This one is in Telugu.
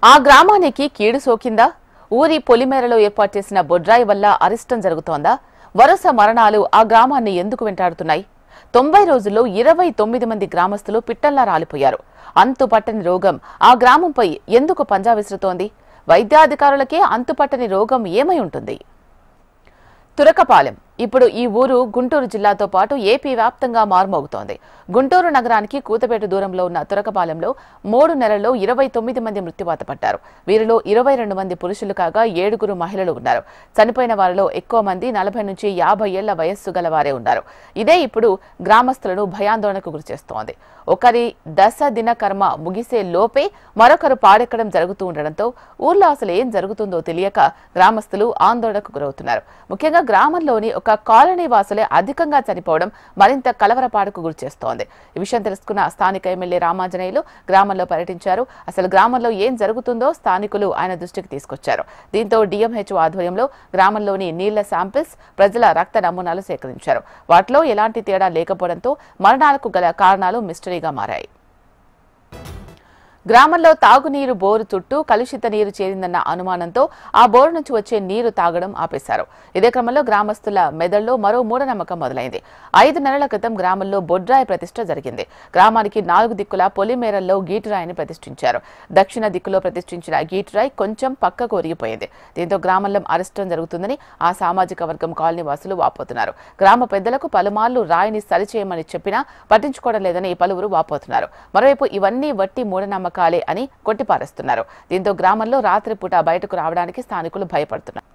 ఆ గ్రామానికి కీడు సోకిందా? ఊరి పొలిమేరలో ఏర్పాటు చేసిన బొడ్రాయి వల్ల అరిష్టం జరుగుతోందా? వరుస మరణాలు ఆ గ్రామాన్ని ఎందుకు వెంటాడుతున్నాయి? 90 రోజుల్లో 29 మంది గ్రామస్తులు పిట్టల్లా రాలిపోయారు. అంతుపట్టని రోగం ఆ గ్రామంపై ఎందుకు పంజా విసురుతోంది? వైద్యాధికారులకే అంతుపట్టని రోగం ఏమై ఉంటుంది? తురకపాలెం ఇప్పుడు ఈ ఊరు గుంటూరు జిల్లాతో పాటు ఏపీ వ్యాప్తంగా మారుమోగుతోంది. గుంటూరు నగరానికి కూతపేట దూరంలో ఉన్న తురకపాలెంలో 3 నెలల్లో 29 మంది మృత్యువాత పడ్డారు. వీరిలో 22 మంది పురుషులు కాగా 7 మహిళలు ఉన్నారు. చనిపోయిన వారిలో ఎక్కువ మంది 40 నుంచి 50 ఏళ్ల వయస్సు గల వారే ఉన్నారు. ఇదే ఇప్పుడు గ్రామస్తులను భయాందోళనకు గురిచేస్తోంది. ఒకరి దశ దిన కర్మ ముగిసే లోపే మరొకరు పాడెక్కడం జరుగుతూ ఉండడంతో ఊర్లో అసలు ఏం జరుగుతుందో తెలియక గ్రామస్తులు ఆందోళనకు గురవుతున్నారు. ముఖ్యంగా గ్రామంలోని ఒక కాలనీ వాసులే అధికంగా చనిపోవడం మరింత కలవరపాటుకు గురిచేస్తోంది. ఈ విషయం తెలుసుకున్న స్థానిక ఎమ్మెల్యే రామాంజనేయులు గ్రామంలో పర్యటించారు. అసలు గ్రామంలో ఏం జరుగుతుందో స్థానికులు ఆయన దృష్టికి తీసుకొచ్చారు. దీంతో డిఎంహెచ్ఓ ఆధ్వర్యంలో గ్రామంలోని నీళ్ల శాంపిల్స్, ప్రజల రక్త నమూనాలు సేకరించారు. వాటిలో ఎలాంటి తేడా లేకపోవడంతో మరణాలకు గల కారణాలు మిస్టరీగా మారాయి. గ్రామంలో తాగునీరు బోరు చుట్టూ కలుషిత నీరు చేరిందన్న అనుమానంతో ఆ బోరు నుంచి వచ్చే నీరు తాగడం ఆపేశారు. ఇదే క్రమంలో గ్రామస్తుల మెదడులో మరో మూఢనమ్మకం మొదలైంది. 5 నెలల క్రితం గ్రామంలో బొడ్రాయి ప్రతిష్ఠ జరిగింది. గ్రామానికి 4 దిక్కుల పొలిమేరల్లో గీటురాయిని ప్రతిష్ఠించారు. దక్షిణ దిక్కులో ప్రతిష్ఠించిన గీటురాయి కొంచెం పక్కకు ఒరిగిపోయింది. దీంతో గ్రామంలో అరిష్టం జరుగుతుందని ఆ సామాజిక వర్గం కాలనీ వాసులు వాపోతున్నారు. గ్రామ పెద్దలకు పలుమార్లు రాయిని సరిచేయమని చెప్పినా పట్టించుకోవడం లేదని పలువురు వాపోతున్నారు. మరోవైపు ఇవన్నీ వట్టి మూఢనమ్మకం అని కొట్టిపారేస్తున్నారు. దీంతో గ్రామంలో రాత్రిపూట బయటకు రావడానికి స్థానికులు భయపడుతున్నారు.